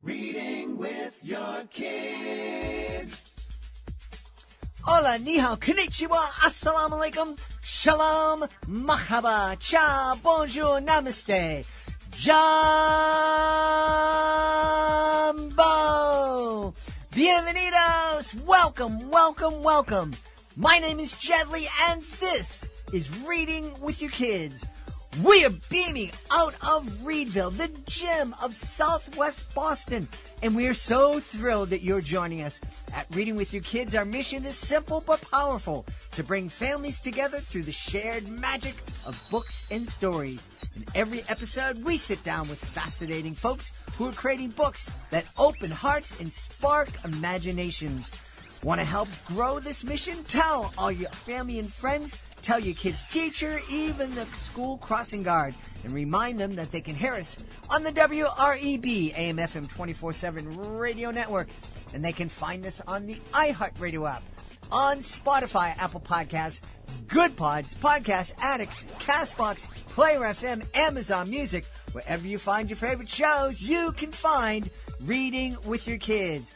Reading with your kids. Hola, ni hao, konnichiwa, assalamu alaikum, shalom, mahaba, ciao, bonjour, namaste, Jumbo! Bienvenidos! Welcome, welcome, welcome. My name is Jedley, and this is Reading with Your Kids. We are beaming out of Reedville, the gem of Southwest Boston, and we are so thrilled that you're joining us. At Reading with Your Kids, our mission is simple but powerful, to bring families together through the shared magic of books and stories. In every episode, we sit down with fascinating folks who are creating books that open hearts and spark imaginations. Want to help grow this mission? Tell all your family and friends. Tell your kid's teacher, even the school crossing guard, and remind them that they can hear us on the WREB AM/FM 24/7 radio network, and they can find us on the iHeartRadio app, on Spotify, Apple Podcasts, Good Pods, Podcast Addict, Castbox, Player FM, Amazon Music. Wherever you find your favorite shows, you can find Reading with Your Kids.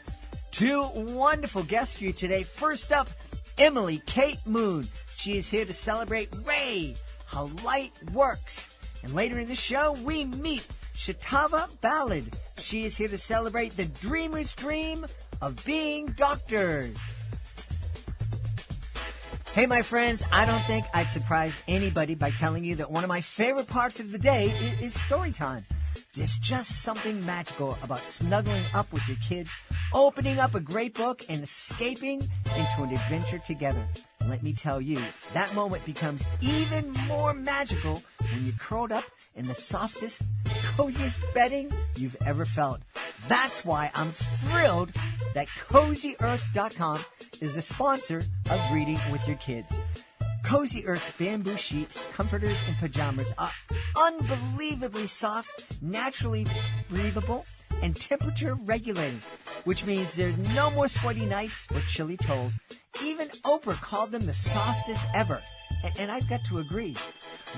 Two wonderful guests for you today. First up, Emily Kate Moon. She is here to celebrate Ray, how light works. And later in the show, we meet Shatava Ballard. She is here to celebrate the dreamer's dream of being doctors. Hey, my friends, I don't think I'd surprise anybody by telling you that one of my favorite parts of the day is story time. There's just something magical about snuggling up with your kids, opening up a great book, and escaping into an adventure together. And let me tell you, that moment becomes even more magical when you're curled up in the softest, coziest bedding you've ever felt. That's why I'm thrilled that CozyEarth.com is a sponsor of Reading with Your Kids. Cozy Earth bamboo sheets, comforters, and pajamas are unbelievably soft, naturally breathable, and temperature regulating, which means there are no more sweaty nights or chilly toes. Even Oprah called them the softest ever, and I've got to agree.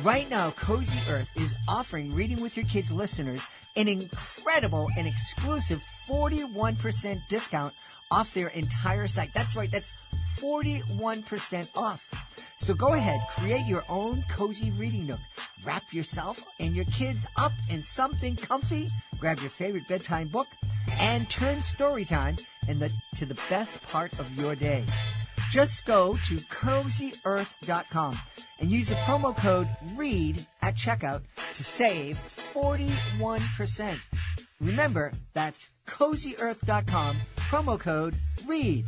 Right now, Cozy Earth is offering Reading with Your Kids listeners an incredible and exclusive 41% discount off their entire site. That's right, that's 41% off. So go ahead, create your own cozy reading nook. Wrap yourself and your kids up in something comfy, grab your favorite bedtime book, and turn story time to the best part of your day. Just go to CozyEarth.com and use the promo code READ at checkout to save 41%. Remember, that's CozyEarth.com, promo code READ.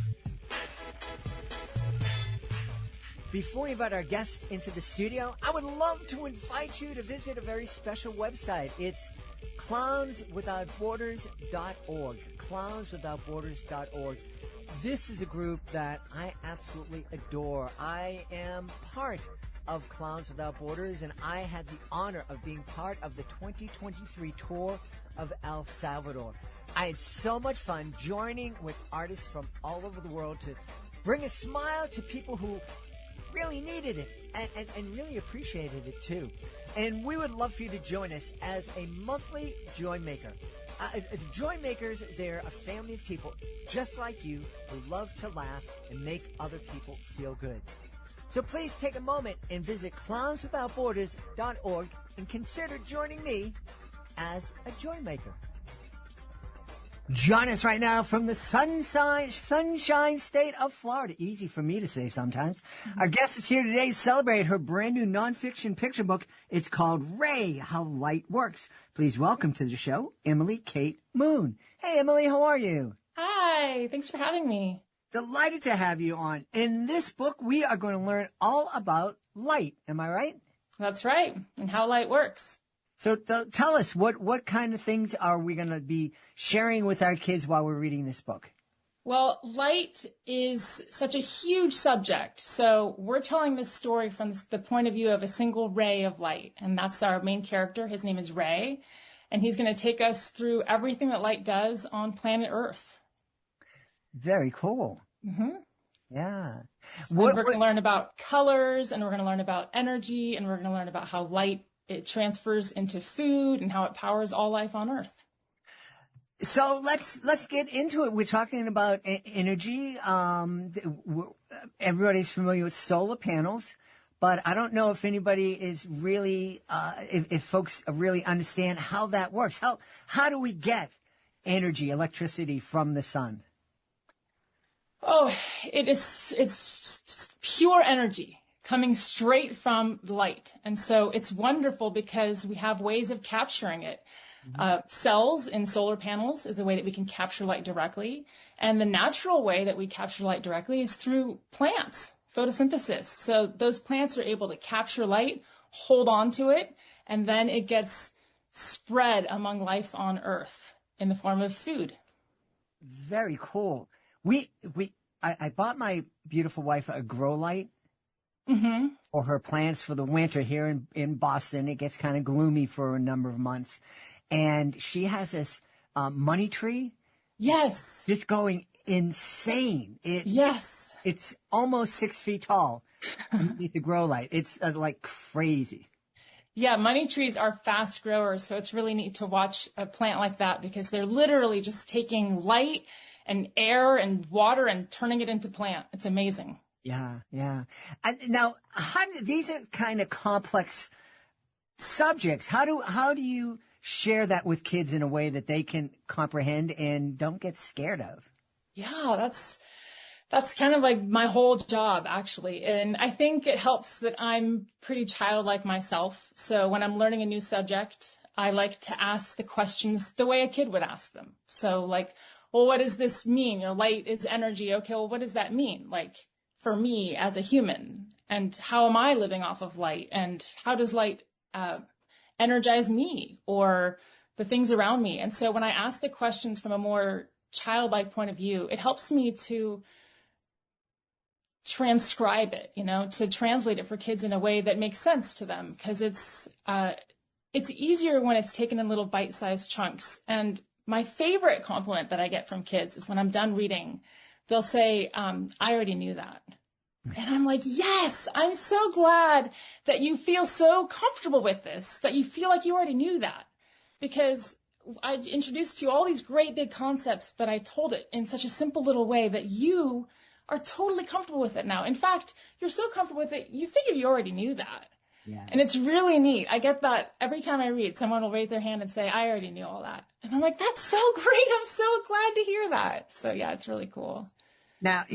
Before we invite our guest into the studio, I would love to invite you to visit a very special website. It's clownswithoutborders.org. Clownswithoutborders.org. This is a group that I absolutely adore. I am part of Clowns Without Borders, and I had the honor of being part of the 2023 tour of El Salvador. I had so much fun joining with artists from all over the world to bring a smile to people who really needed it and really appreciated it too. And we would love for you to join us as a monthly Joy Maker. The Joy Makers, they're a family of people just like you who love to laugh and make other people feel good. So please take a moment and visit clownswithoutborders.org and consider joining me as a Joy Maker. Join us right now from the sunshine state of Florida. Easy for me to say sometimes. Our guest is here today to celebrate her brand new nonfiction picture book. It's called Ray, How Light Works. Please welcome to the show, Emily Kate Moon. Hey, Emily, how are you? Hi, thanks for having me. Delighted to have you on. In this book, we are going to learn all about light. Am I right? That's right, and how light works. So tell us, what kind of things are we going to be sharing with our kids while we're reading this book? Well, light is such a huge subject. So we're telling this story from the point of view of a single ray of light. And that's our main character. His name is Ray. And he's going to take us through everything that light does on planet Earth. Very cool. Mm-hmm. Yeah. We're going to learn about colors, and we're going to learn about energy, and we're going to learn about how light it transfers into food and how it powers all life on Earth. So let's get into it. We're talking about energy. Everybody's familiar with solar panels, but I don't know if anybody is really, if folks really understand how that works. How do we get energy, electricity from the sun? Oh, it's pure energy coming straight from light. And so it's wonderful because we have ways of capturing it. Cells in solar panels is a way that we can capture light directly. And the natural way that we capture light directly is through plants, photosynthesis. So those plants are able to capture light, hold on to it, and then it gets spread among life on Earth in the form of food. Very cool. I bought my beautiful wife a grow light for her plants for the winter here in Boston. It gets kind of gloomy for a number of months. And she has this money tree. Yes. Just going insane. Yes. It's almost 6 feet tall underneath the grow light. It's like crazy. Yeah, money trees are fast growers, so it's really neat to watch a plant like that because they're literally just taking light and air and water and turning it into plant. It's amazing. Yeah. Now, these are kind of complex subjects. How do you share that with kids in a way that they can comprehend and don't get scared of? Yeah, that's kind of like my whole job, actually. And I think it helps that I'm pretty childlike myself. So when I'm learning a new subject, I like to ask the questions the way a kid would ask them. So like, well, what does this mean? Light is energy. Okay, well, what does that mean? Like for me as a human, and how am I living off of light? And how does light energize me or the things around me? And so when I ask the questions from a more childlike point of view, it helps me to transcribe it, to translate it for kids in a way that makes sense to them, because it's easier when it's taken in little bite-sized chunks. And my favorite compliment that I get from kids is when I'm done reading, they'll say, I already knew that. And I'm like, yes, I'm so glad that you feel so comfortable with this, that you feel like you already knew that. Because I introduced you all these great big concepts, but I told it in such a simple little way that you are totally comfortable with it now. In fact, you're so comfortable with it, you figure you already knew that. Yeah. And it's really neat. I get that every time I read, someone will raise their hand and say, I already knew all that. And I'm like, that's so great. I'm so glad to hear that. So yeah, it's really cool. Now,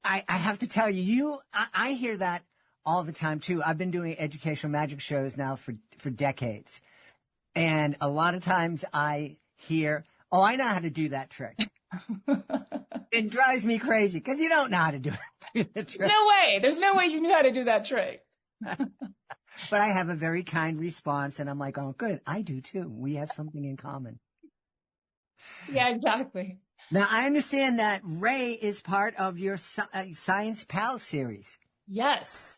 I have to tell you, I hear that all the time too. I've been doing educational magic shows now for decades. And a lot of times I hear, oh, I know how to do that trick. It drives me crazy because you don't know how to do the trick. No way. There's no way you knew how to do that trick. But I have a very kind response, and I'm like, oh, good. I do too. We have something in common. Yeah, exactly. Now, I understand that Ray is part of your Science Pal series. Yes.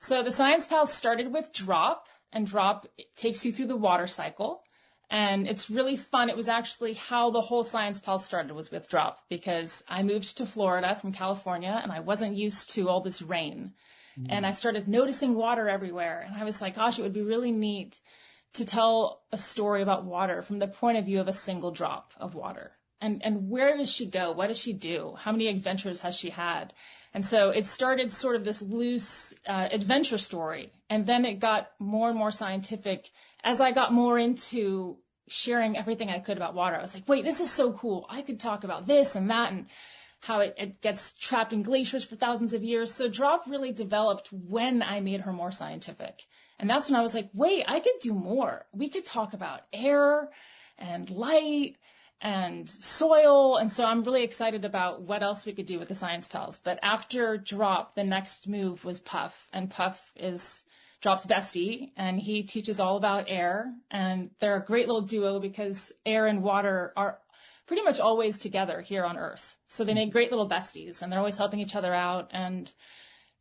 So the Science Pal started with Drop, and Drop takes you through the water cycle. And it's really fun. It was actually how the whole Science Pal started, was with Drop, because I moved to Florida from California and I wasn't used to all this rain. And I started noticing water everywhere. And I was like, gosh, it would be really neat to tell a story about water from the point of view of a single drop of water. And where does she go? What does she do? How many adventures has she had? And so it started sort of this loose adventure story. And then it got more and more scientific as I got more into sharing everything I could about water. I was like, wait, this is so cool. I could talk about this and that and how it gets trapped in glaciers for thousands of years. So Drop really developed when I made her more scientific. And that's when I was like, wait, I could do more. We could talk about air and light and soil. And so I'm really excited about what else we could do with the Science Pals. But after Drop, the next move was Puff. And Puff is Drop's bestie, and he teaches all about air. And they're a great little duo because air and water are pretty much always together here on Earth. So they make great little besties, and they're always helping each other out. And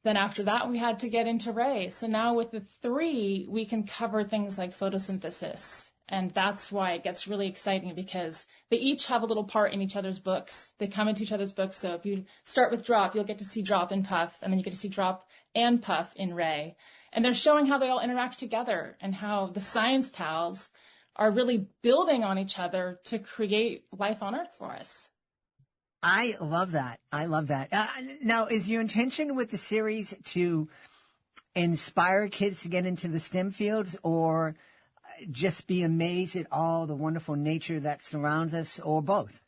then after that, we had to get into Ray. So now with the three, we can cover things like photosynthesis. And that's why it gets really exciting, because they each have a little part in each other's books. They come into each other's books. So if you start with Drop, you'll get to see Drop and Puff, and then you get to see Drop and Puff in Ray. And they're showing how they all interact together and how the Science Pals are really building on each other to create life on Earth for us. I love that. I love that. Now, is your intention with the series to inspire kids to get into the STEM fields, or just be amazed at all the wonderful nature that surrounds us, or both?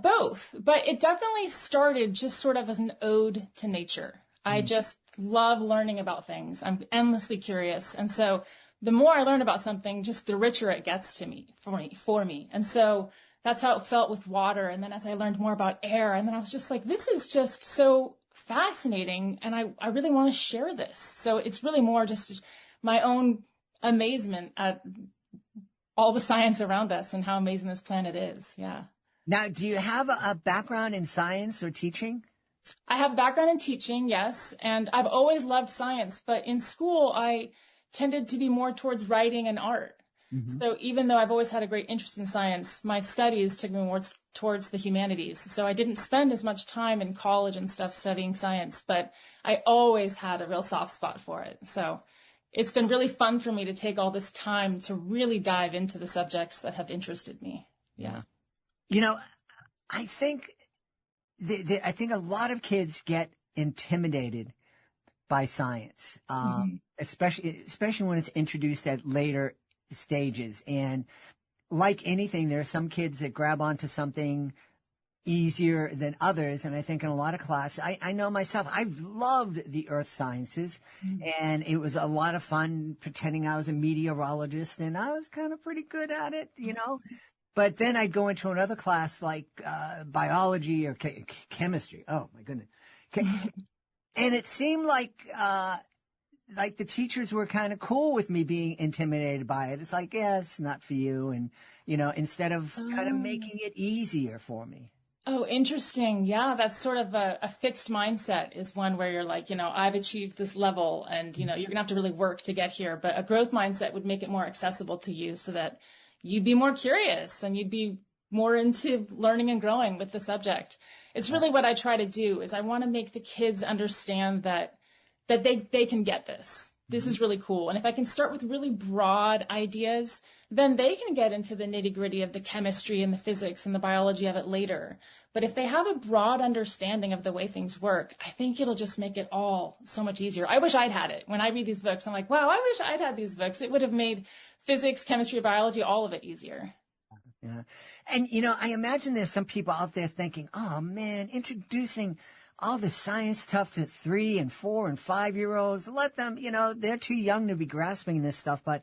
Both, but it definitely started just sort of as an ode to nature. I just love learning about things. I'm endlessly curious. And so the more I learn about something, just the richer it gets for me. And so that's how it felt with water. And then as I learned more about air, and then I was just like, this is just so fascinating. And I really want to share this. So it's really more just my own amazement at all the science around us and how amazing this planet is. Yeah. Now, do you have a background in science or teaching? I have a background in teaching, yes. And I've always loved science, but in school, I tended to be more towards writing and art. Mm-hmm. So even though I've always had a great interest in science, my studies took me more towards the humanities. So I didn't spend as much time in college and stuff studying science, but I always had a real soft spot for it. So it's been really fun for me to take all this time to really dive into the subjects that have interested me. Yeah. I think I think a lot of kids get intimidated by science, especially when it's introduced at later stages. And like anything, there are some kids that grab onto something easier than others. And I think in a lot of classes, I know myself, I've loved the earth sciences, and it was a lot of fun pretending I was a meteorologist, and I was kind of pretty good at it, But then I'd go into another class like biology or chemistry. Oh, my goodness. And it seemed like the teachers were kind of cool with me being intimidated by it. It's like, yeah, it's not for you. And, instead of kind of making it easier for me. Oh, interesting. Yeah, that's sort of a fixed mindset is one where you're like, I've achieved this level and, you're going to have to really work to get here. But a growth mindset would make it more accessible to you so that you'd be more curious and you'd be more into learning and growing with the subject. It's really what I try to do is I want to make the kids understand that they can get this. This is really cool. And if I can start with really broad ideas, then they can get into the nitty-gritty of the chemistry and the physics and the biology of it later. But if they have a broad understanding of the way things work, I think it'll just make it all so much easier. I wish I'd had it. When I read these books, I'm like, wow, I wish I'd had these books. It would have made physics, chemistry, biology, all of it easier. Yeah. And, I imagine there's some people out there thinking, oh, man, introducing all the science stuff to 3 and 4 and 5-year-olds, let them, they're too young to be grasping this stuff. But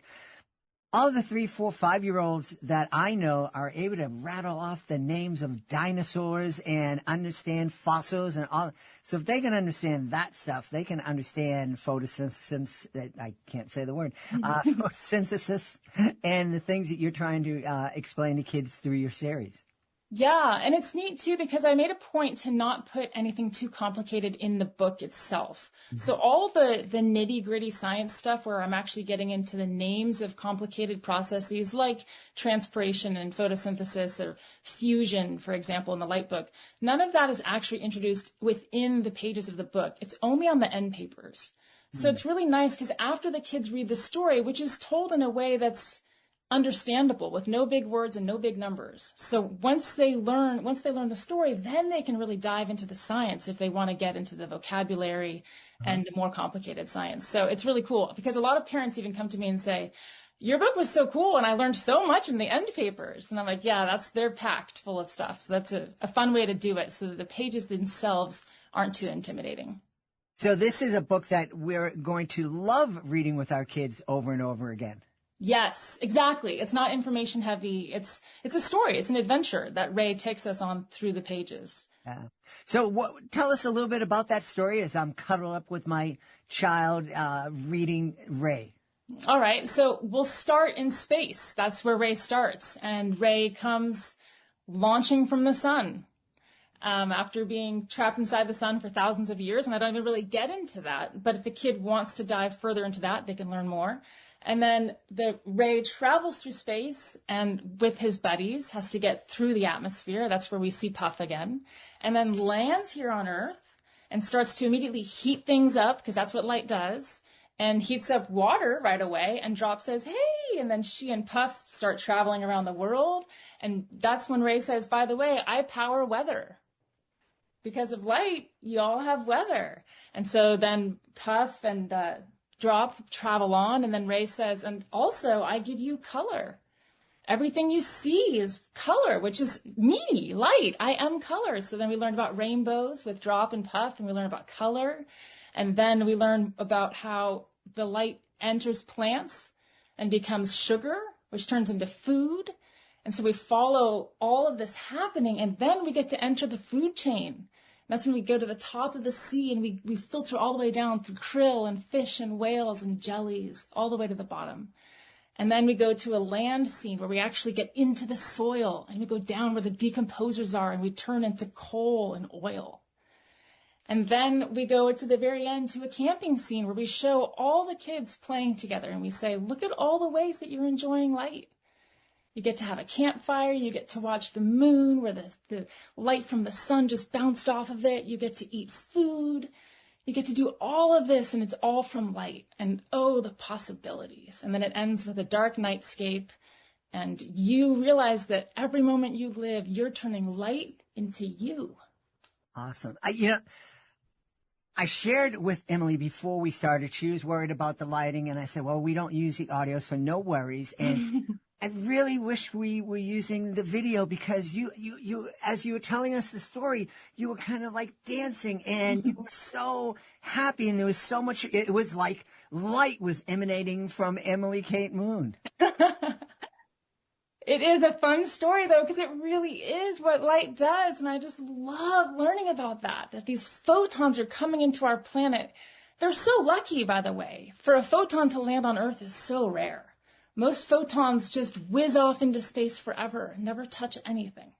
all the 3, 4, 5-year-olds that I know are able to rattle off the names of dinosaurs and understand fossils and all. So if they can understand that stuff, they can understand photosynthesis. I can't say the word. Photosynthesis and the things that you're trying to explain to kids through your series. Yeah, and it's neat too because I made a point to not put anything too complicated in the book itself. So all the nitty-gritty science stuff where I'm actually getting into the names of complicated processes like transpiration and photosynthesis or fusion, for example, in the light book, none of that is actually introduced within the pages of the book. It's only on the end papers. So it's really nice because after the kids read the story, which is told in a way that's understandable with no big words and no big numbers. So once they learn the story, then they can really dive into the science if they want to get into the vocabulary and the more complicated science. So it's really cool because a lot of parents even come to me and say, your book was so cool and I learned so much in the end papers. And I'm like, yeah, they're packed full of stuff. So that's a fun way to do it so that the pages themselves aren't too intimidating. So this is a book that we're going to love reading with our kids over and over again. Yes, exactly. It's not information heavy. It's a story. It's an adventure that Ray takes us on through the pages. Yeah. So tell us a little bit about that story as I'm cuddled up with my child reading Ray. All right. So we'll start in space. That's where Ray starts. And Ray comes launching from the sun after being trapped inside the sun for thousands of years. And I don't even really get into that. But if the kid wants to dive further into that, they can learn more. And then the Ray travels through space and with his buddies has to get through the atmosphere. That's where we see Puff again. And then lands here on Earth and starts to immediately heat things up because that's what light does. and heats up water right away. And Drop says, hey, and then she and Puff start traveling around the world. And that's when Ray says, by the way, I power weather. Because of light, you all have weather. And so then Puff and Drop travel on, and then Ray says, and also I give you color. Everything you see is color, which is me, light. I am color. So then we learn about rainbows with Drop and Puff, and we learn about color. And then we learn about how the light enters plants and becomes sugar, which turns into food. And so we follow all of this happening, and then we get to enter the food chain. That's when we go to the top of the sea, and we filter all the way down through krill and fish and whales and jellies, all the way to the bottom. And then we go to a land scene where we actually get into the soil, and we go down where the decomposers are, and we turn into coal and oil. And then we go to the very end to a camping scene where we show all the kids playing together, and we say, look at all the ways that you're enjoying light. You get to have a campfire. You get to watch the moon where the light from the sun just bounced off of it. You get to eat food. You get to do all of this, and it's all from light. And oh, the possibilities. And then it ends with a dark nightscape. And you realize that every moment you live, you're turning light into you. Awesome. I shared with Emily before we started. She was worried about the lighting, and I said, well, we don't use the audio, so no worries. And I really wish we were using the video, because you, as you were telling us the story, you were kind of like dancing, and you were so happy, and there was so much, it was like light was emanating from Emily Kate Moon. It is a fun story, though, because it really is what light does. And I just love learning about that these photons are coming into our planet. They're so lucky, by the way. For a photon to land on Earth is so rare. Most photons just whiz off into space forever and never touch anything.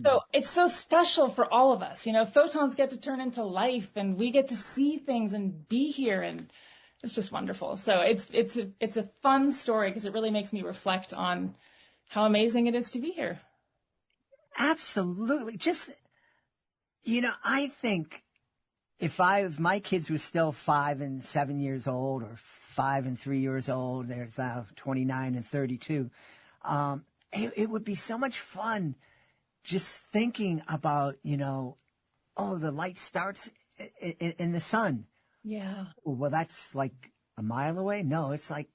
So it's so special for all of us. Photons get to turn into life, and we get to see things and be here, and it's just wonderful. So it's a fun story, because it really makes me reflect on how amazing it is to be here. Absolutely. Just, I think if my kids were still 5 and 7 years old, or 5 and 3 years old, they're now 29 and 32, it would be so much fun just thinking about, the light starts in the sun. Yeah. Well, that's like a mile away. No, it's like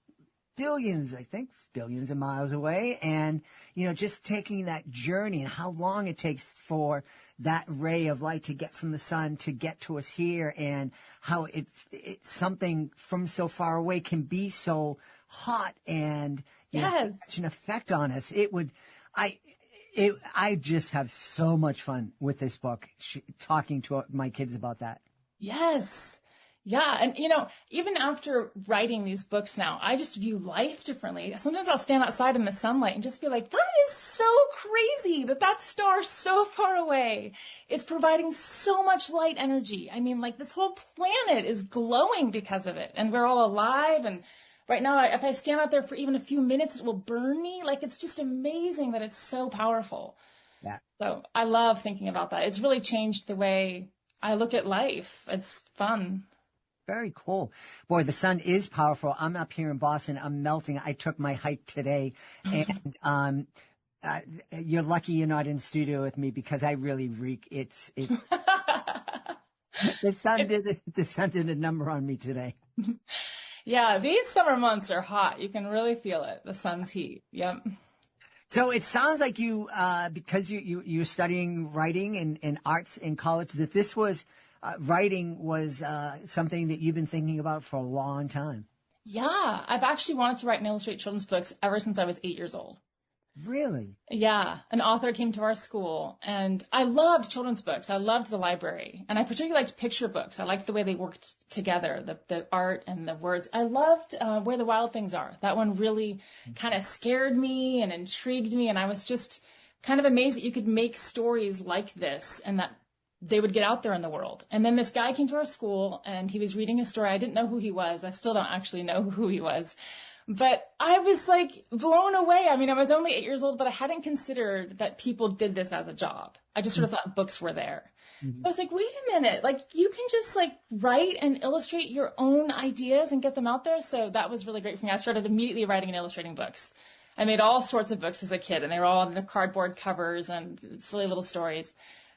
billions of miles away. And, just taking that journey and how long it takes for that ray of light to get from the sun to get to us here, and how it something from so far away can be so hot and have such an effect on us. I just have so much fun with this book, talking to my kids about that. Yes. Yeah. And, even after writing these books now, I just view life differently. Sometimes I'll stand outside in the sunlight and just be like, that is so crazy that star so far away is providing so much light energy. I mean, like, this whole planet is glowing because of it, and we're all alive. And right now, if I stand out there for even a few minutes, it will burn me. Like, it's just amazing that it's so powerful. Yeah. So I love thinking about that. It's really changed the way I look at life. It's fun. Very cool. Boy, the sun is powerful. I'm up here in Boston. I'm melting. I took my hike today, and you're lucky you're not in studio with me, because I really reek. The sun did a number on me today. Yeah, these summer months are hot. You can really feel it, the sun's heat. Yep. So it sounds like you, because you're studying writing and arts in college, that this was writing was something that you've been thinking about for a long time. Yeah, I've actually wanted to write and illustrate children's books ever since I was 8 years old. Really? Yeah, an author came to our school, and I loved children's books. I loved the library, and I particularly liked picture books. I liked the way they worked together, the art and the words. I loved Where the Wild Things Are. That one really kind of scared me and intrigued me, and I was just kind of amazed that you could make stories like this and that they would get out there in the world. And then this guy came to our school, and he was reading a story. I didn't know who he was. I still don't actually know who he was. But I was like blown away. I mean, I was only 8 years old, but I hadn't considered that people did this as a job. I just sort of thought books were there. I was like, wait a minute, like you can just like write and illustrate your own ideas and get them out there. So that was really great for me. I started immediately writing and illustrating books. I made all sorts of books as a kid, and they were all on the cardboard covers and silly little stories.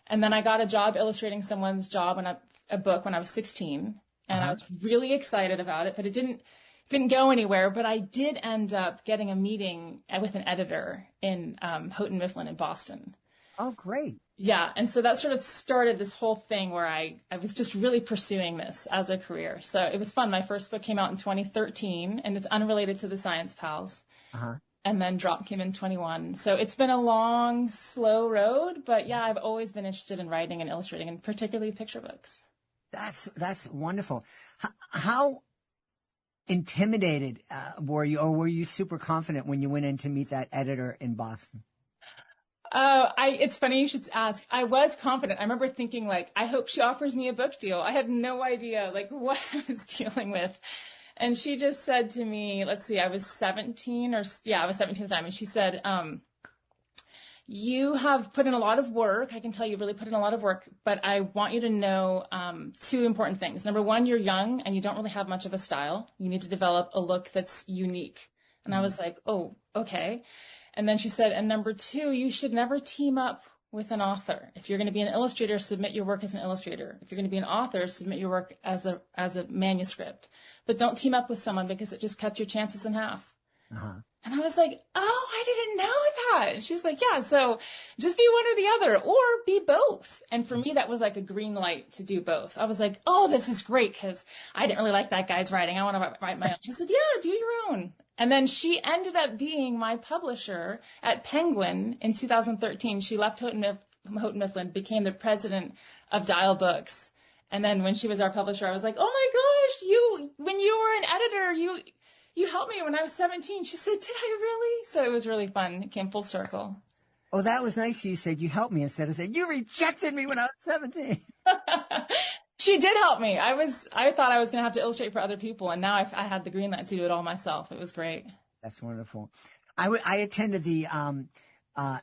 And then I got a job illustrating someone's job in a book when I was 16, and I was really excited about it, but it didn't go anywhere. But I did end up getting a meeting with an editor in Houghton Mifflin in Boston. Oh, great. Yeah. And so that sort of started this whole thing where I was just really pursuing this as a career. So it was fun. My first book came out in 2013, and it's unrelated to the Science Pals. And then Drop came in 21. So it's been a long, slow road. But yeah, I've always been interested in writing and illustrating, and particularly picture books. That's wonderful. How intimidated were you, or were you super confident when you went in to meet that editor in Boston? It's funny you should ask. I was confident. I remember thinking like, I hope she offers me a book deal. I had no idea like what I was dealing with. And she just said to me, let's see, I was 17 I was 17 at the time. And she said, you have put in a lot of work. I can tell you really put in a lot of work, but I want you to know, two important things. Number one, you're young and you don't really have much of a style. You need to develop a look that's unique. And I was like, oh, okay. And then she said, and number two, you should never team up with an author. If you're going to be an illustrator, submit your work as an illustrator. If you're going to be an author, submit your work as a manuscript. But don't team up with someone because it just cuts your chances in half. And I was like, oh, I didn't know that. And she's like, yeah, so just be one or the other or be both. And for me, that was like a green light to do both. I was like, oh, this is great because I didn't really like that guy's writing. I want to write my own. She said, yeah, do your own. And then she ended up being my publisher at Penguin in 2013. She left Houghton Mifflin, became the president of Dial Books. And then when she was our publisher, I was like, oh my gosh, when you were an editor, you helped me when I was 17. She said, did I really? So it was really fun. It came full circle. Oh, that was nice. You said you helped me instead of saying you rejected me when I was 17. She did help me. I thought I was going to have to illustrate for other people, and now I had the green light to do it all myself. It was great. That's wonderful. I attended the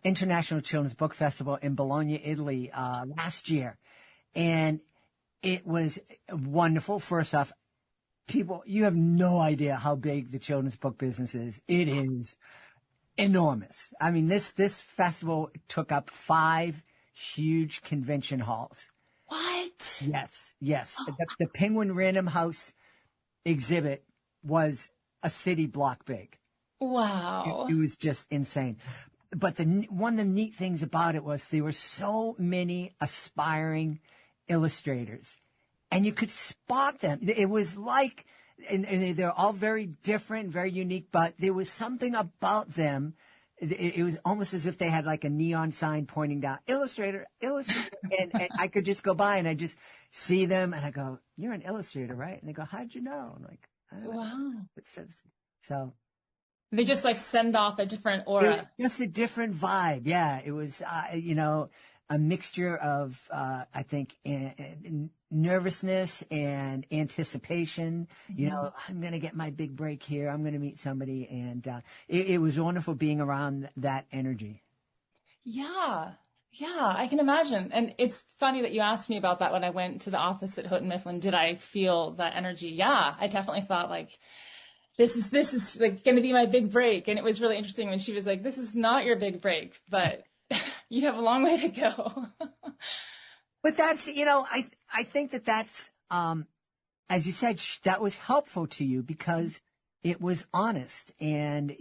International Children's Book Festival in Bologna, Italy, last year, and it was wonderful. First off, you have no idea how big the children's book business is. It is enormous. I mean, this festival took up 5 huge convention halls. What? Yes. The Penguin Random House exhibit was a city block big. Wow. It was just insane. But one of the neat things about it was there were so many aspiring illustrators, and you could spot them. It was like, and they're all very different, very unique, but there was something about them. It was almost as if they had like a neon sign pointing down, illustrator, and I could just go by and I just see them and I go, you're an illustrator, right? And they go, how'd you know? I'm like, wow. It says so. They just like send off a different aura. Just a different vibe. Yeah. It was, a mixture of, I think, nervousness and anticipation. I'm going to get my big break here. I'm going to meet somebody. And it was wonderful being around that energy. Yeah, I can imagine. And it's funny that you asked me about that when I went to the office at Houghton Mifflin. Did I feel that energy? Yeah, I definitely thought like, this is like going to be my big break. And it was really interesting when she was like, this is not your big break, but you have a long way to go. But that's, I think that's, as you said, that was helpful to you because it was honest and,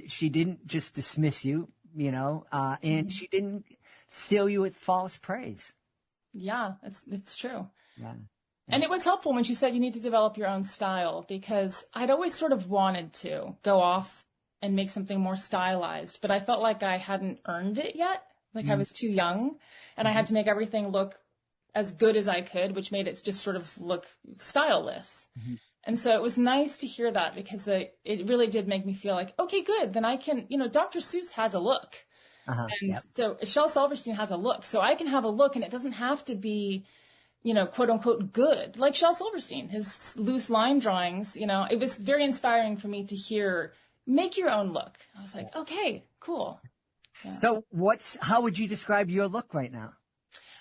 she didn't just dismiss you, and she didn't fill you with false praise. Yeah, it's true. Yeah. And it was helpful when she said you need to develop your own style because I'd always sort of wanted to go off and make something more stylized, but I felt like I hadn't earned it yet. Like I was too young and I had to make everything look as good as I could, which made it just sort of look styleless. And so it was nice to hear that because it really did make me feel like, okay, good. Then I can, Dr. Seuss has a look. So Shel Silverstein has a look. So I can have a look and it doesn't have to be quote unquote good, like Shel Silverstein, his loose line drawings. It was very inspiring for me to hear, make your own look. I was like, okay, cool. Yeah. So how would you describe your look right now?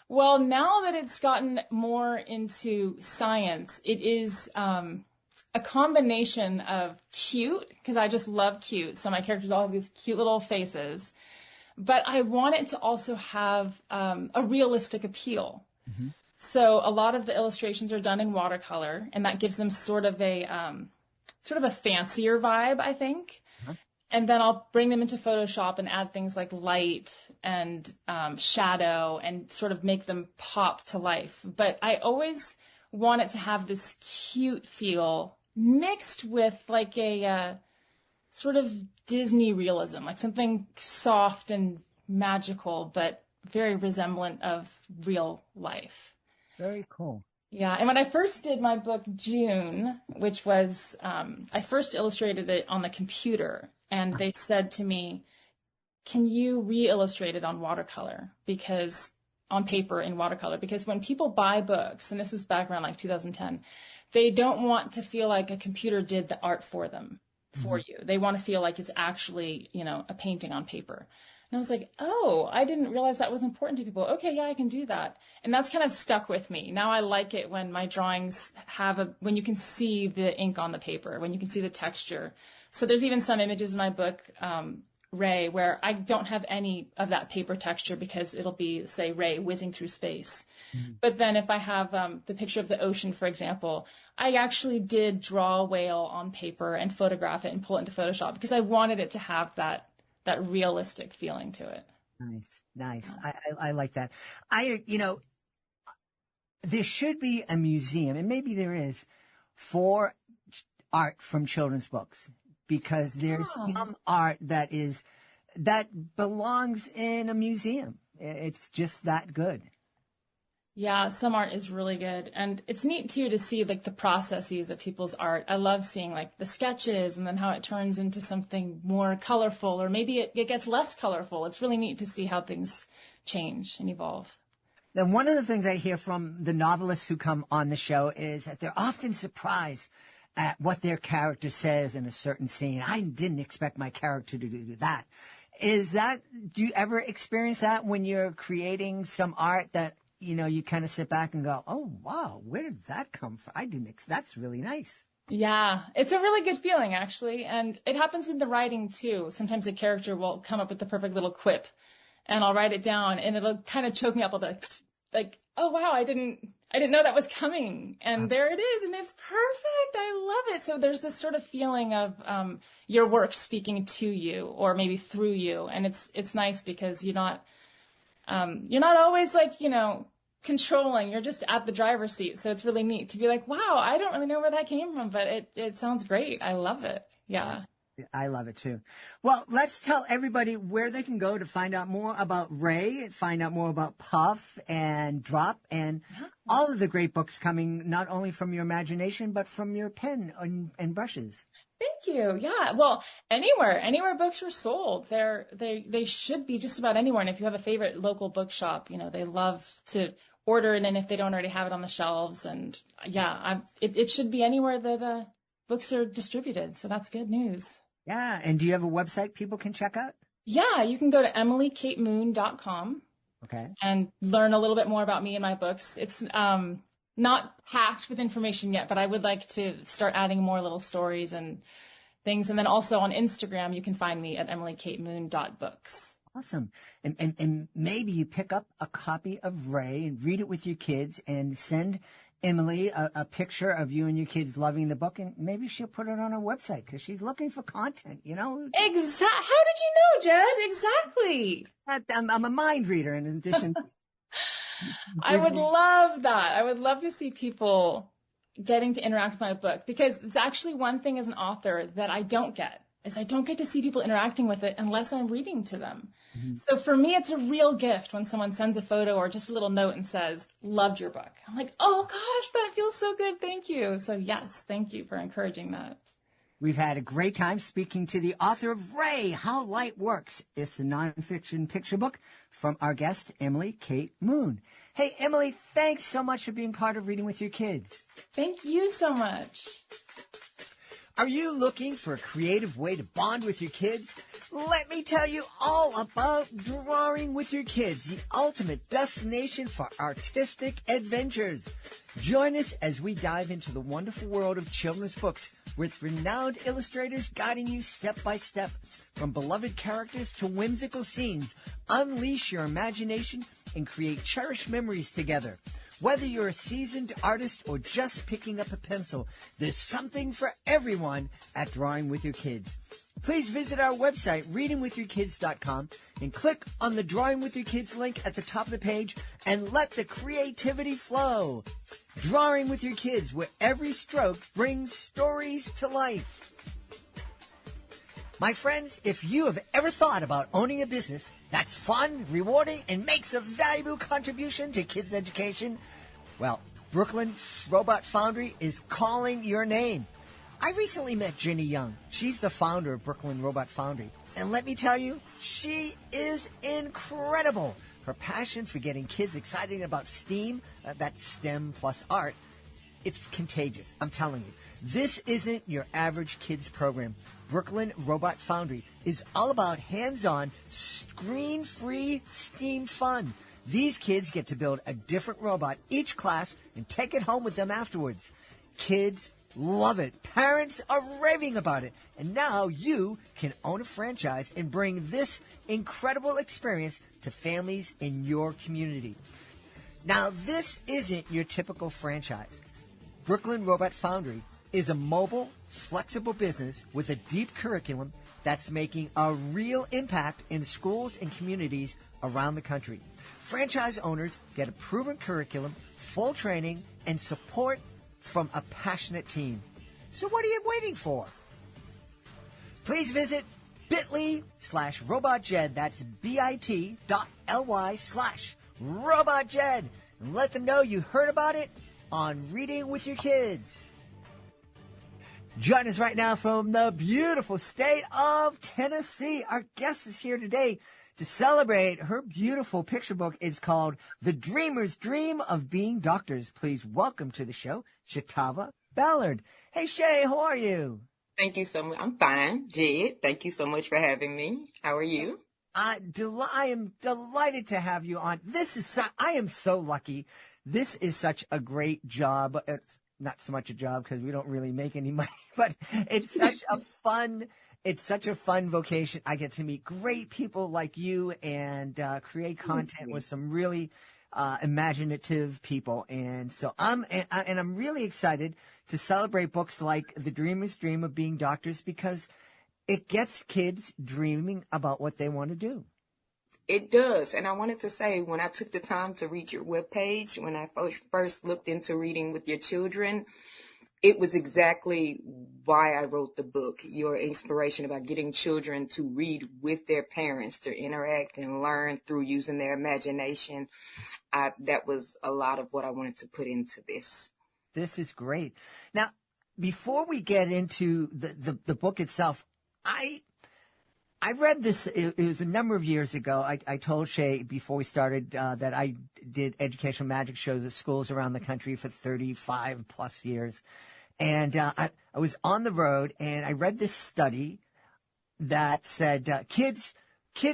Well, now that it's gotten more into science, it is a combination of cute, because I just love cute. So my characters all have these cute little faces, but I want it to also have a realistic appeal. Mm-hmm. So a lot of the illustrations are done in watercolor, and that gives them sort of a fancier vibe, I think. Uh-huh. And then I'll bring them into Photoshop and add things like light and shadow and sort of make them pop to life. But I always want it to have this cute feel mixed with like a sort of Disney realism, like something soft and magical, but very resemblant of real life. Very cool. Yeah, and when I first did my book, June, which was, I first illustrated it on the computer, and they said to me, can you re-illustrate it on watercolor? Because, on paper in watercolor, because when people buy books, and this was back around like 2010, they don't want to feel like a computer did the art for them, for you. They want to feel like it's actually, a painting on paper. And I was like, oh, I didn't realize that was important to people. Okay, yeah, I can do that. And that's kind of stuck with me. Now I like it when my drawings when you can see the ink on the paper, when you can see the texture. So there's even some images in my book, Ray, where I don't have any of that paper texture because it'll be, say, Ray whizzing through space. Mm-hmm. But then if I have the picture of the ocean, for example, I actually did draw a whale on paper and photograph it and pull it into Photoshop because I wanted it to have that realistic feeling to it. Nice. I like that. There should be a museum, and maybe there is, for art from children's books, because there's some art that belongs in a museum. It's just that good. Yeah, some art is really good. And it's neat, too, to see, like, the processes of people's art. I love seeing, like, the sketches and then how it turns into something more colorful, or maybe it gets less colorful. It's really neat to see how things change and evolve. Then one of the things I hear from the novelists who come on the show is that they're often surprised at what their character says in a certain scene. I didn't expect my character to do that. Do you ever experience that when you're creating some art that, you kind of sit back and go, oh, wow, where did that come from? That's really nice. Yeah, it's a really good feeling, actually. And it happens in the writing, too. Sometimes a character will come up with the perfect little quip, and I'll write it down, and it'll kind of choke me up. I'll be like, oh, wow, I didn't know that was coming. And there it is, and it's perfect. I love it. So there's this sort of feeling of your work speaking to you, or maybe through you. And it's nice because you're not always like, controlling. You're just at the driver's seat. So it's really neat to be like, wow, I don't really know where that came from, but it sounds great. I love it. Yeah. I love it too. Well, let's tell everybody where they can go to find out more about Ray, find out more about Puff and Drop, and all of the great books coming not only from your imagination, but from your pen and brushes. Thank you. Yeah. Well, anywhere books are sold, they should be just about anywhere. And if you have a favorite local bookshop, they love to order it in if they don't already have it on the shelves. And yeah, it should be anywhere that books are distributed. So that's good news. Yeah. And do you have a website people can check out? Yeah. You can go to emilykatemoon.com. Okay. And learn a little bit more about me and my books. It's not packed with information yet, but I would like to start adding more little stories and things. And then also on Instagram, you can find me at emilykatemoon.books. Awesome. And maybe you pick up a copy of Ray and read it with your kids and send Emily a picture of you and your kids loving the book, and maybe she'll put it on her website because she's looking for content, How did you know, Jed? Exactly. I'm a mind reader in addition. I would love that. I would love to see people getting to interact with my book, because it's actually one thing as an author that I don't get to see people interacting with it unless I'm reading to them. Mm-hmm. So for me, it's a real gift when someone sends a photo or just a little note and says, loved your book. I'm like, oh gosh, that feels so good. Thank you. So yes, thank you for encouraging that. We've had a great time speaking to the author of Ray, How Light Works. It's a nonfiction picture book from our guest, Emily Kate Moon. Hey, Emily, thanks so much for being part of Reading with Your Kids. Thank you so much. Are you looking for a creative way to bond with your kids? Let me tell you all about Drawing with Your Kids, the ultimate destination for artistic adventures. Join us as we dive into the wonderful world of children's books with renowned illustrators guiding you step by step. From beloved characters to whimsical scenes, unleash your imagination and create cherished memories together. Whether you're a seasoned artist or just picking up a pencil, there's something for everyone at Drawing with Your Kids. Please visit our website, readingwithyourkids.com, and click on the Drawing with Your Kids link at the top of the page and let the creativity flow. Drawing with Your Kids, where every stroke brings stories to life. My friends, if you have ever thought about owning a business that's fun, rewarding, and makes a valuable contribution to kids' education, well, Brooklyn Robot Foundry is calling your name. I recently met Jenny Young. She's the founder of Brooklyn Robot Foundry. And let me tell you, she is incredible. Her passion for getting kids excited about STEAM, that's STEM plus art, it's contagious. I'm telling you. This isn't your average kids program. Brooklyn Robot Foundry is all about hands-on, screen-free STEAM fun. These kids get to build a different robot each class and take it home with them afterwards. Kids love it. Parents are raving about it. And now you can own a franchise and bring this incredible experience to families in your community. Now, this isn't your typical franchise. Brooklyn Robot Foundry is a mobile, flexible business with a deep curriculum that's making a real impact in schools and communities around the country. Franchise owners get a proven curriculum, full training, and support from a passionate team. So what are you waiting for? Please visit bit.ly/RobotJed. That's bit.ly/RobotJed. And let them know you heard about it on Reading with Your Kids. Join us right now from the beautiful state of Tennessee. Our guest is here today to celebrate her beautiful picture book. It's called The Dreamer's Dream of Being Doctors. Please welcome to the show, Shatava Ballard. Hey, Shay, how are you? Thank you so much. I'm fine, Jed. Thank you so much for having me. How are you? I am delighted to have you on. I am so lucky. This is such a great job. It's not so much a job because we don't really make any money, but it's such a fun vocation. I get to meet great people like you and create content with some really imaginative people. And so I'm really excited to celebrate books like The Dreamer's Dream of Being Doctors because it gets kids dreaming about what they want to do. It does. And I wanted to say, when I took the time to read your webpage, when I first looked into reading with your children, it was exactly why I wrote the book. Your inspiration about getting children to read with their parents, to interact and learn through using their imagination. That was a lot of what I wanted to put into this. This is great. Now, before we get into the book itself, I read this, it was a number of years ago. I told Shay before we started that I did educational magic shows at schools around the country for 35 plus years. And I was on the road and I read this study that said kids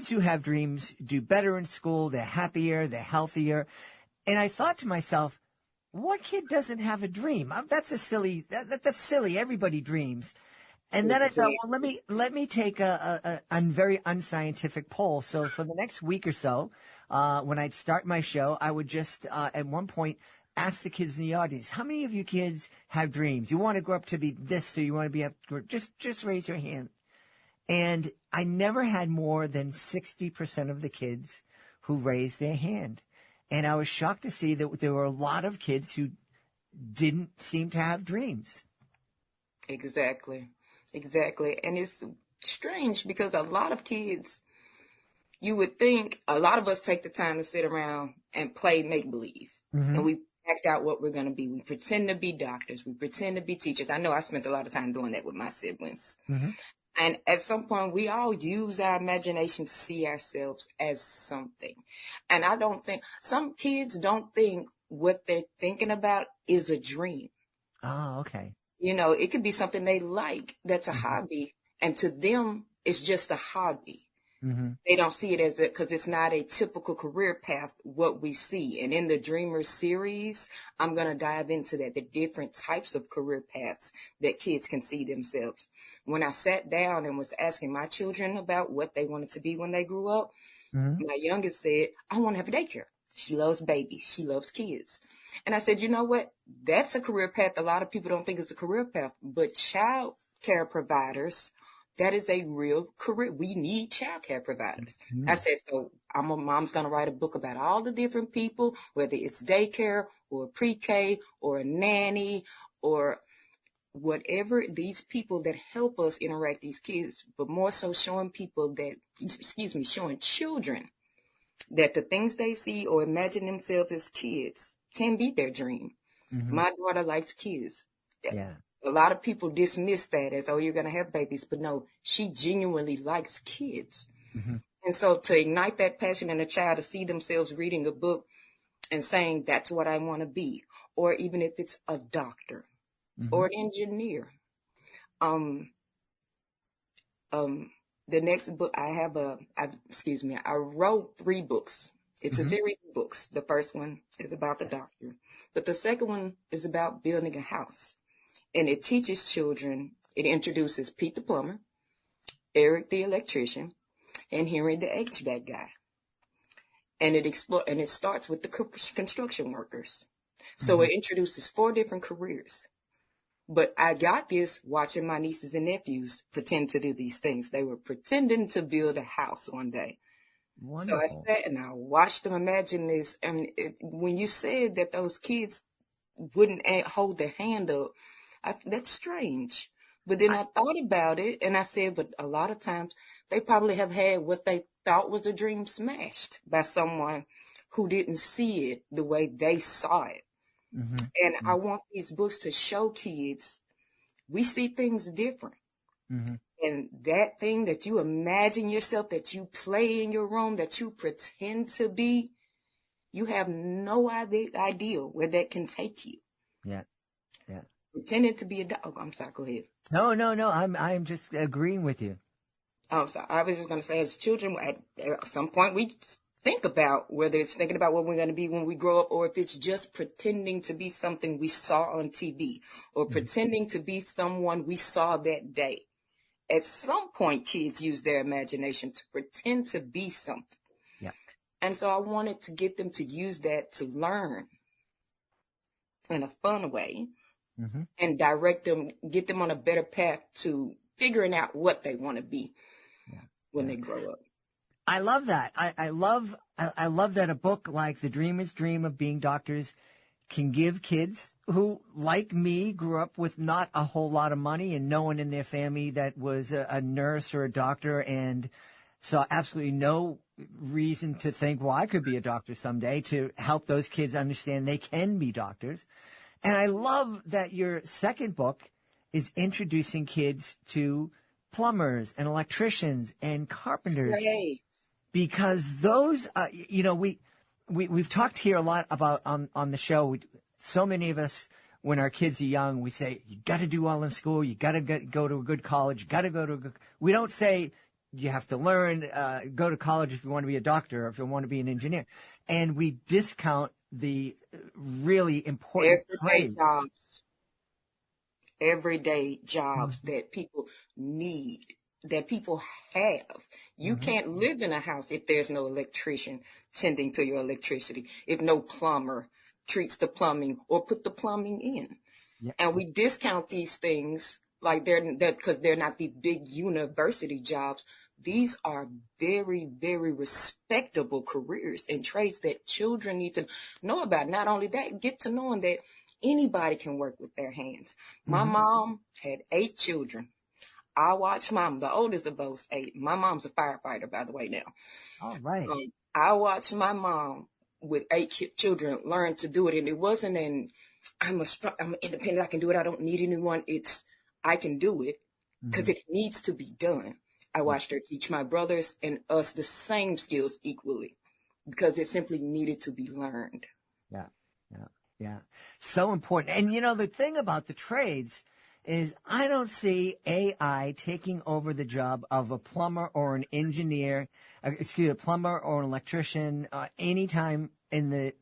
who have dreams do better in school, they're happier, they're healthier. And I thought to myself, what kid doesn't have a dream? That's silly. Everybody dreams. And then I thought, well, let me take a very unscientific poll. So for the next week or so, when I'd start my show, I would just at one point ask the kids in the audience, how many of you kids have dreams? You want to grow up to be this, so you want to be just raise your hand. And I never had more than 60% of the kids who raised their hand. And I was shocked to see that there were a lot of kids who didn't seem to have dreams. Exactly. And it's strange because a lot of kids, you would think a lot of us take the time to sit around and play make-believe. Mm-hmm. And act out what we're going to be. We pretend to be doctors. We pretend to be teachers. I know I spent a lot of time doing that with my siblings. Mm-hmm. And at some point, we all use our imagination to see ourselves as something. And I don't think, some kids don't think what they're thinking about is a dream. Oh, okay. You know, it could be something they like that's a Mm-hmm. hobby. And to them, it's just a hobby. Mm-hmm. They don't see it as a, because it's not a typical career path, what we see. And in the Dreamers series, I'm going to dive into that, the different types of career paths that kids can see themselves. When I sat down and was asking my children about what they wanted to be when they grew up, Mm-hmm. my youngest said, I want to have a daycare. She loves babies. She loves kids. And I said, you know what? That's a career path. A lot of people don't think it's a career path, but child care providers, that is a real career. We need child care providers. Mm-hmm. I said, so mom's going to write a book about all the different people, whether it's daycare or pre-K or a nanny or whatever, these people that help us interact these kids, but more so showing people that, showing children that the things they see or imagine themselves as kids can be their dream. Mm-hmm. My daughter likes kids. Yeah. A lot of people dismiss that as, oh, you're going to have babies. But no, she genuinely likes kids. Mm-hmm. And so to ignite that passion in a child, to see themselves reading a book and saying, that's what I want to be. Or even if it's a doctor Mm-hmm. or an engineer. The next book I wrote 3 books. It's a Mm-hmm. series of books. The first one is about the doctor, but the second one is about building a house. And it teaches children, it introduces Pete the plumber, Eric the electrician, and Henry the HVAC guy. And it starts with the construction workers. So Mm-hmm. it introduces 4 different careers. But I got this watching my nieces and nephews pretend to do these things. They were pretending to build a house one day. Wonderful. So I sat and I watched them imagine this. And when you said that those kids wouldn't hold their hand up, that's strange. But then I thought about it and I said, but a lot of times they probably have had what they thought was a dream smashed by someone who didn't see it the way they saw it. Mm-hmm. And I want these books to show kids we see things different. Mm-hmm. And that thing that you imagine yourself, that you play in your room, that you pretend to be, you have no idea where that can take you. Yeah. Yeah. Pretending to be a dog. Oh, I'm sorry, go ahead. No. I'm just agreeing with you. Oh, sorry. I was just going to say, as children, at some point, we think about whether it's thinking about what we're going to be when we grow up, or if it's just pretending to be something we saw on TV, or pretending to be someone we saw that day. At some point, kids use their imagination to pretend to be something. Yeah. And so I wanted to get them to use that to learn in a fun way, Mm-hmm. and direct them, get them on a better path to figuring out what they want to be when they grow up. I love that. I love that a book like The Dreamer's Dream of Being Doctors can give kids who, like me, grew up with not a whole lot of money and no one in their family that was a nurse or a doctor, and saw absolutely no reason to think, well, I could be a doctor someday, to help those kids understand they can be doctors. And I love that your second book is introducing kids to plumbers and electricians and carpenters. Right. Because those, we've talked here a lot about on the show. So many of us, when our kids are young, we say, you got to do well in school. You got to go to a good college. You got to go to a good, we don't say you have to learn, go to college if you want to be a doctor or if you want to be an engineer. And we discount the really important everyday jobs that people need, that people have. You can't live in a house if there's no electrician tending to your electricity, if no plumber treats the plumbing or put the plumbing in. Yeah. And we discount these things like they're because they're not the big university jobs. These are very, very respectable careers and trades that children need to know about. Not only that, get to knowing that anybody can work with their hands. My mom had 8 children. I watched mom, the oldest of those 8. My mom's a firefighter, by the way, now. All right. I watched my mom with 8 children learned to do it. And it wasn't I'm independent, I can do it, I don't need anyone. It's, I can do it because it needs to be done. I watched her teach my brothers and us the same skills equally because it simply needed to be learned. Yeah, yeah, yeah. So important. And, you know, the thing about the trades is I don't see AI taking over the job of a plumber or an engineer, a plumber or an electrician anytime in the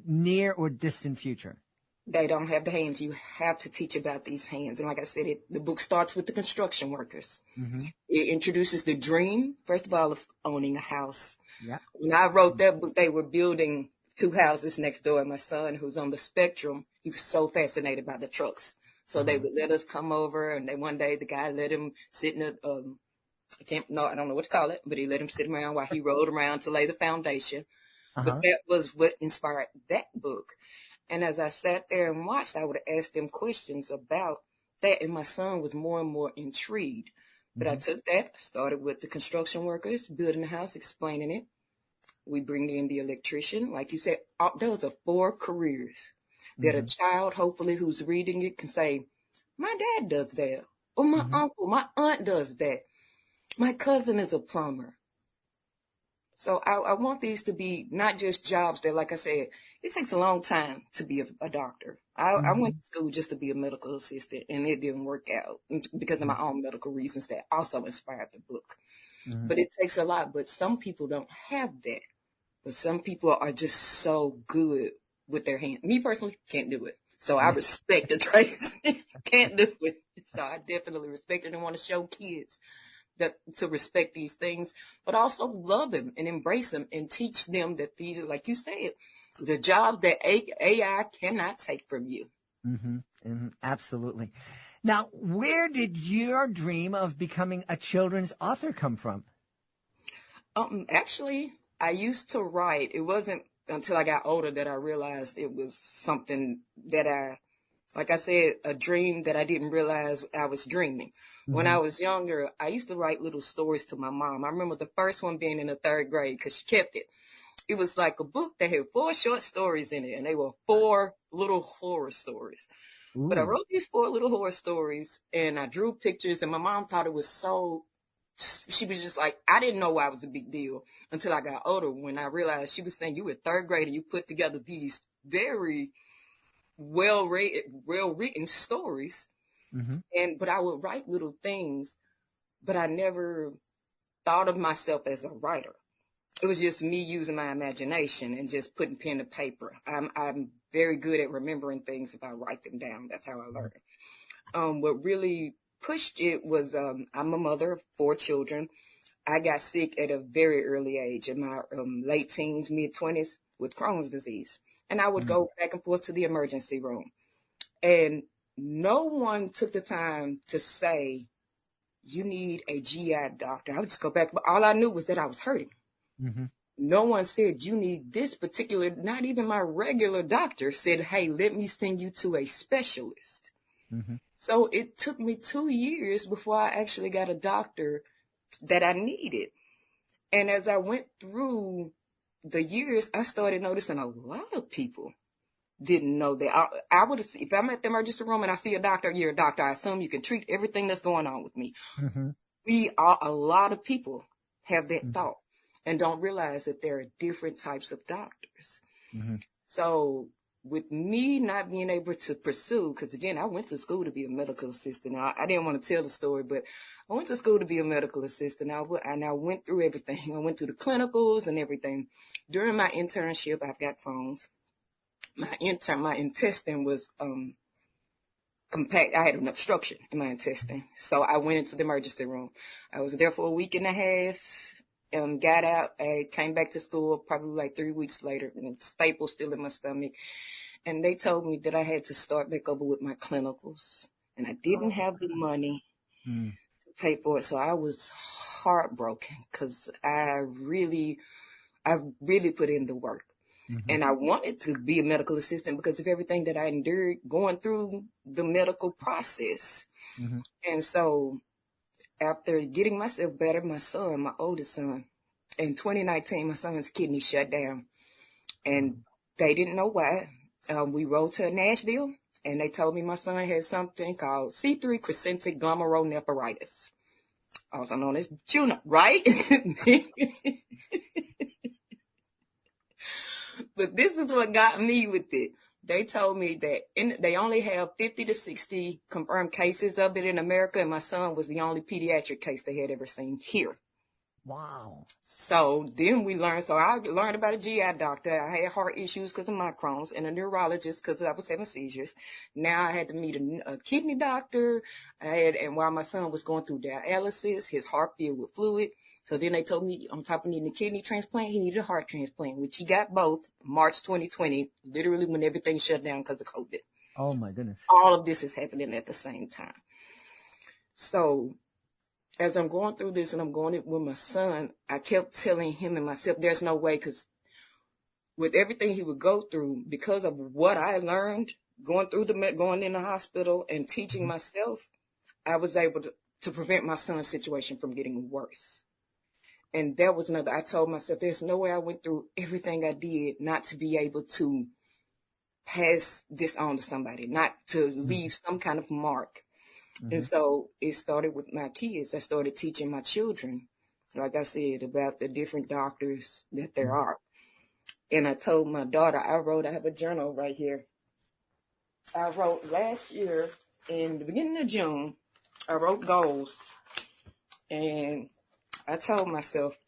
near or distant future. They don't have the hands. You have to teach about these hands. And like I said, the book starts with the construction workers. It introduces the dream, first of all, of owning a house. Yeah. When I wrote that book, they were building 2 houses next door. And my son, who's on the spectrum, he was so fascinated by the trucks. So they would let us come over, and then one day the guy let him sit in I don't know what to call it, but he let him sit around while he rolled around to lay the foundation. But that was what inspired that book. And as I sat there and watched, I would ask them questions about that, and my son was more and more intrigued. But I took that, started with the construction workers, building the house, explaining it. We bring in the electrician. Like you said, those are 4 careers that a child, hopefully, who's reading it can say, my dad does that, or my uncle, my aunt does that. My cousin is a plumber. So I want these to be not just jobs that, like I said, it takes a long time to be a doctor. I went to school just to be a medical assistant, and it didn't work out because of my own medical reasons that also inspired the book. But it takes a lot. But some people don't have that. But some people are just so good with their hands. Me personally, can't do it. So I respect the trades. Can't do it. So I definitely respect it and want to show kids that to respect these things, but also love them and embrace them and teach them that these are, like you said, the job that AI cannot take from you. Absolutely. Now, where did your dream of becoming a children's author come from? Actually, I used to write. It wasn't until I got older that I realized it was something that like I said, a dream that I didn't realize I was dreaming. When I was younger, I used to write little stories to my mom. I remember the first one being in the 3rd grade because she kept it. It was like a book that had 4 short stories in it, and they were 4 little horror stories. Ooh. But I wrote these 4 little horror stories, and I drew pictures, and my mom thought it was so, she was just like, I didn't know why it was a big deal until I got older, when I realized she was saying, you were 3rd grade, and you put together these very well-written stories. But I would write little things, but I never thought of myself as a writer. It was just me using my imagination and just putting pen to paper. I'm very good at remembering things if I write them down. That's how I learned. What really pushed it was I'm a mother of 4 children. I got sick at a very early age, in my late teens, mid-20s, with Crohn's disease. And I would go back and forth to the emergency room. And no one took the time to say, you need a GI doctor. I would just go back. But all I knew was that I was hurting. No one said, you need this particular, not even my regular doctor said, hey, let me send you to a specialist. So it took me 2 years before I actually got a doctor that I needed. And as I went through the years, I started noticing a lot of people didn't know that. I would have, if I'm at the emergency room and I see a doctor, you're a doctor, I assume you can treat everything that's going on with me. A lot of people have that thought and don't realize that there are different types of doctors. So with me not being able to pursue, because again, I went to school to be a medical assistant. I didn't want to tell the story, but I went to school to be a medical assistant. And I went through everything. I went through the clinicals and everything. During my internship, I've got Crohn's. My intestine was compact. I had an obstruction in my intestine. So I went into the emergency room. I was there for a week and a half. Got out, I came back to school probably like 3 weeks later, and staples still in my stomach. And they told me that I had to start back over with my clinicals. And I didn't have the money to pay for it. So I was heartbroken because I really put in the work. And I wanted to be a medical assistant because of everything that I endured going through the medical process. And so after getting myself better, my son, my oldest son, in 2019, my son's kidney shut down. And they didn't know why. We rode to Nashville, and they told me my son had something called C3 crescentic glomerulonephritis, also known as Juno, right? But this is what got me with it. They told me that they only have 50 to 60 confirmed cases of it in America, and my son was the only pediatric case they had ever seen here. Wow. So then so I learned about a GI doctor. I had heart issues because of my Crohn's, and a neurologist because I was having seizures. Now I had to meet a kidney doctor. And while my son was going through dialysis, his heart filled with fluid. So then they told me on top of needing a kidney transplant, he needed a heart transplant, which he got both March 2020, literally when everything shut down because of COVID. Oh my goodness. All of this is happening at the same time. So as I'm going through this and I'm going it with my son, I kept telling him and myself, there's no way, because with everything he would go through, because of what I learned, going in the hospital and teaching myself, I was able to prevent my son's situation from getting worse. And that was I told myself, there's no way I went through everything I did not to be able to pass this on to somebody, not to leave some kind of mark. And so it started with my kids. I started teaching my children, like I said, about the different doctors that there are. And I told my daughter, I have a journal right here. I wrote last year in the beginning of June, I wrote goals. And I told myself,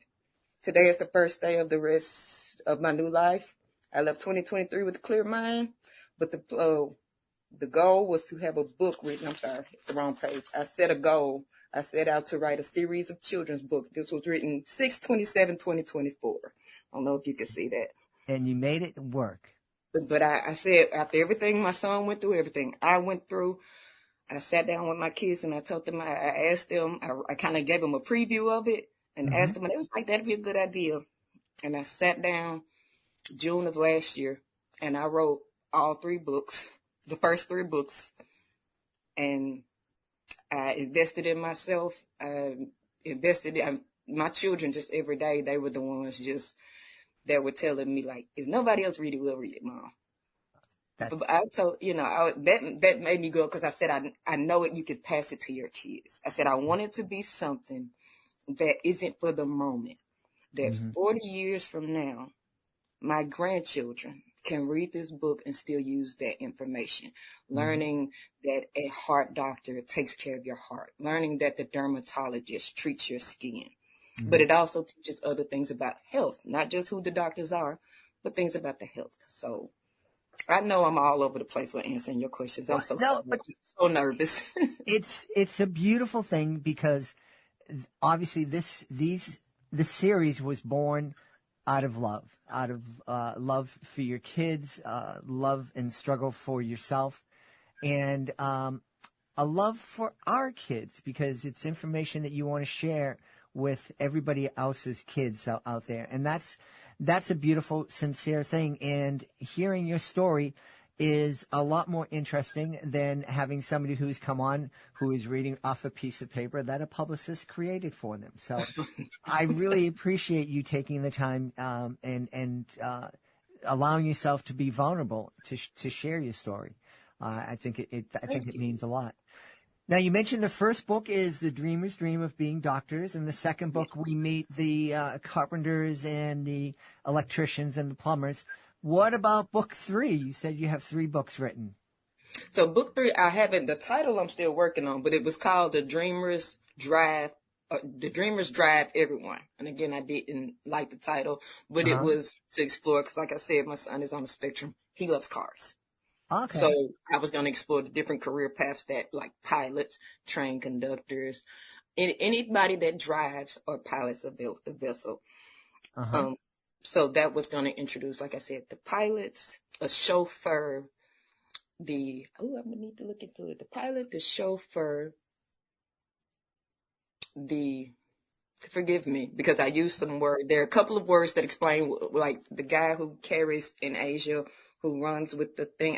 today is the first day of the rest of my new life. I left 2023 with a clear mind, but the goal was to have a book written. I'm sorry, the wrong page. I set a goal. I set out to write a series of children's books. This was written 6/27/2024. I don't know if you can see that. And you made it work. But I said, after everything my son went through, everything I went through, I sat down with my kids and I told them, I asked them, I kind of gave them a preview of it and asked them, and it was like, that'd be a good idea. And I sat down June of last year and I wrote all 3 books, the first 3 books, and I invested in myself. I invested in my children just every day. They were the ones that were telling me, like, if nobody else read it, we'll read it, Mom. But I told, that made me go, because I said, I know it, you could pass it to your kids. I said, I want it to be something that isn't for the moment, that 40 years from now, my grandchildren can read this book and still use that information. Learning that a heart doctor takes care of your heart. Learning that the dermatologist treats your skin. But it also teaches other things about health, not just who the doctors are, but things about the health. So I know I'm all over the place with answering your questions. I'm so nervous. It's a beautiful thing, because obviously this series was born out of love for your kids, love and struggle for yourself, and a love for our kids, because it's information that you want to share with everybody else's kids out there. And that's a beautiful, sincere thing. And hearing your story is a lot more interesting than having somebody who's come on who is reading off a piece of paper that a publicist created for them. So I really appreciate you taking the time and allowing yourself to be vulnerable to share your story. I think it means a lot. Now, you mentioned the first book is The Dreamer's Dream of Being Doctors, and the second book we meet the carpenters and the electricians and the plumbers. What about book 3? You said you have 3 books written. So book 3, I haven't, the title I'm still working on, but it was called The Dreamer's Drive Everyone. And again, I didn't like the title, but it was to explore, because like I said, my son is on the spectrum. He loves cars. Okay. So I was going to explore the different career paths that, like pilots, train conductors, anybody that drives or pilots a vessel. So that was going to introduce, like I said, the pilots, a chauffeur, I'm going to need to look into it. The pilot, the chauffeur, forgive me, because I used some word. There are a couple of words that explain, like the guy who carries in Asia, who runs with the thing.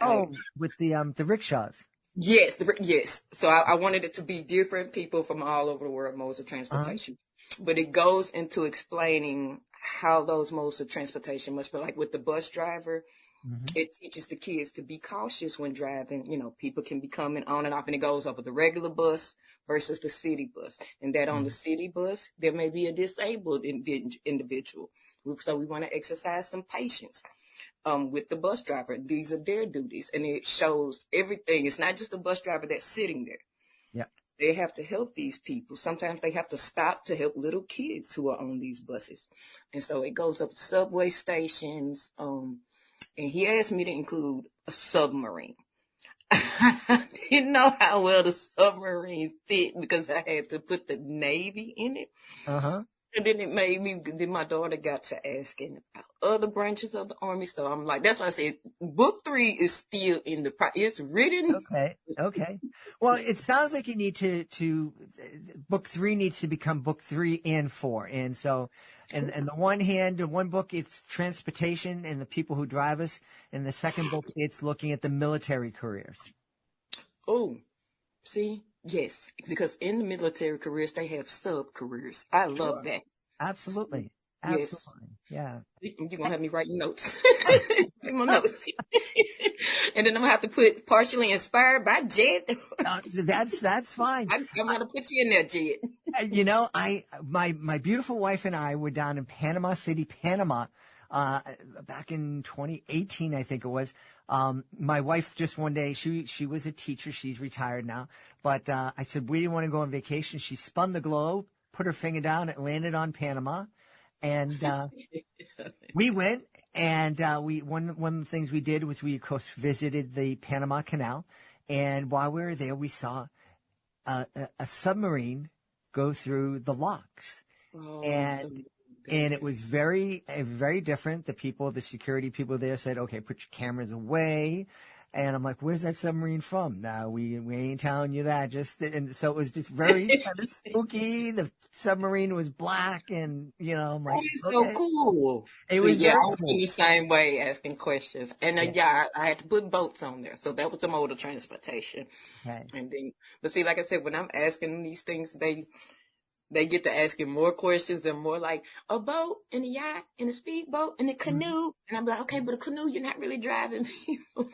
With the rickshaws. Yes, yes. So I wanted it to be different people from all over the world, modes of transportation. But it goes into explaining how those modes of transportation must be. Like with the bus driver, Mm-hmm. it teaches the kids to be cautious when driving. People can be coming on and off, and it goes over the regular bus versus the city bus. And that on the city bus, there may be a disabled individual. So we want to exercise some patience with the bus driver. These are their duties, and it shows everything. It's not just the bus driver that's sitting there. Yeah. They have to help these people. Sometimes they have to stop to help little kids who are on these buses. And so it goes up to subway stations, and he asked me to include a submarine. I didn't know how well the submarine fit because I had to put the Navy in it. Uh-huh. And then my daughter got to asking about other branches of the Army. So I'm like, that's why I said book 3 is still in it's written. Okay. Well, it sounds like you need to book 3 needs to become book 3 and 4. And so, and the one hand, in one book, it's transportation and the people who drive us. And the second book, it's looking at the military careers. Oh, see? Yes, because in the military careers, they have sub-careers. I love that. Absolutely. Yes. Yeah. You're going to have me writing notes. Write my notes. And then I'm going to have to put partially inspired by Jed. That's fine. I'm going to put you in there, Jed. My beautiful wife and I were down in Panama City, Panama, back in 2018, I think it was. My wife just one day, she was a teacher. She's retired now. But I said, we didn't want to go on vacation. She spun the globe, put her finger down. It landed on Panama. And we went. And one of the things we did was we, of course, visited the Panama Canal. And while we were there, we saw a submarine go through the locks. Oh, and it was very, very different. The security people there said, okay, put your cameras away. And I'm like, where's that submarine from? No, we ain't telling you that. And so it was just very kind of spooky. The submarine was black and, I'm like, it's so cool. It was I was in the same way asking questions. And I had to put boats on there. So that was a mode of transportation. Okay. And then, but see, like I said, when I'm asking them these things, they get to asking more questions and more like a boat and a yacht and a speedboat and a canoe. And I'm like, okay, but a canoe, you're not really driving people.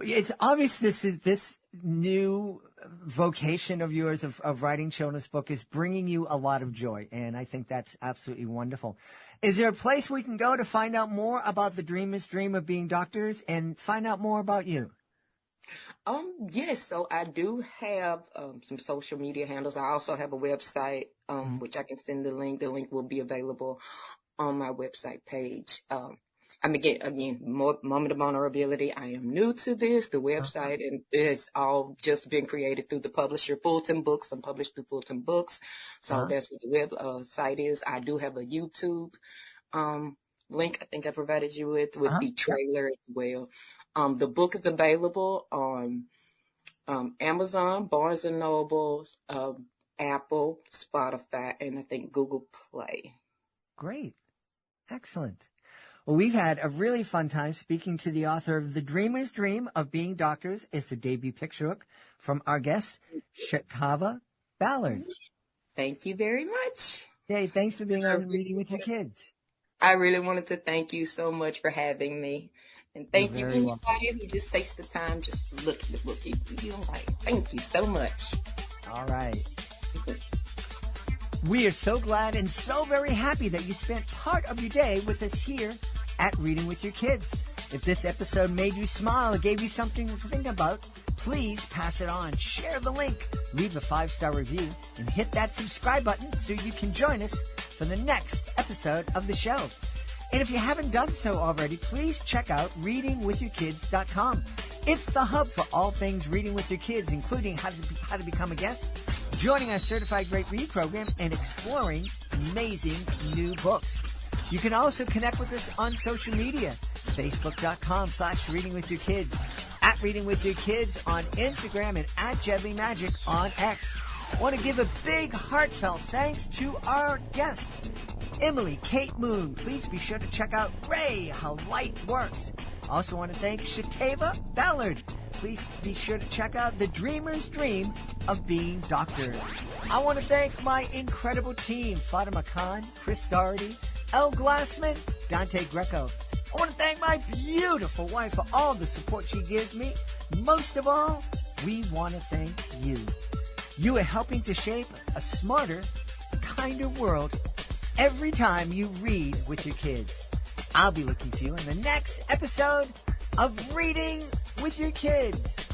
It's obvious this new vocation of yours of writing children's book is bringing you a lot of joy. And I think that's absolutely wonderful. Is there a place we can go to find out more about the dreamers' dream of being doctors and find out more about you? Yes, so I do have some social media handles. I also have a website, which I can send the link. The link will be available on my website page. Again, more moment of vulnerability. I am new to this, the website, and it's all just been created through the publisher Fulton Books. I'm published through Fulton Books. So that's what the website is. I do have a YouTube link I think I provided you with the trailer as well. The book is available on Amazon, Barnes & Noble, Apple, Spotify, and I think Google Play. Great. Excellent. Well, we've had a really fun time speaking to the author of The Dreamer's Dream of Being Doctors. It's the debut picture book from our guest, Shatava Ballard. Thank you very much. Hey, thanks for being on Reading with Your Kids. I really wanted to thank you so much for having me. And thank you, anybody who just takes the time just to look at the book. Thank you so much. All right. We are so glad and so very happy that you spent part of your day with us here at Reading with Your Kids. If this episode made you smile or gave you something to think about, please pass it on. Share the link, leave a 5-star review, and hit that subscribe button so you can join us for the next episode of the show. And if you haven't done so already, please check out readingwithyourkids.com. It's the hub for all things Reading with Your Kids, including how to become a guest, joining our Certified Great Read program, and exploring amazing new books. You can also connect with us on social media, facebook.com/readingwithyourkids, at Reading with Your Kids on Instagram, and at Jedley Magic on X. I want to give a big heartfelt thanks to our guest, Emily Kate Moon. Please be sure to check out Ray, How Light Works. I also want to thank Shatava Ballard. please be sure to check out The Dreamer's Dream of Being Doctors. I want to thank my incredible team, Fatima Khan, Chris Doherty, Elle Glassman, Dante Greco. I want to thank my beautiful wife for all the support she gives me. Most of all, we want to thank you. You are helping to shape a smarter, kinder world every time you read with your kids. I'll be looking for you in the next episode of Reading with Your Kids.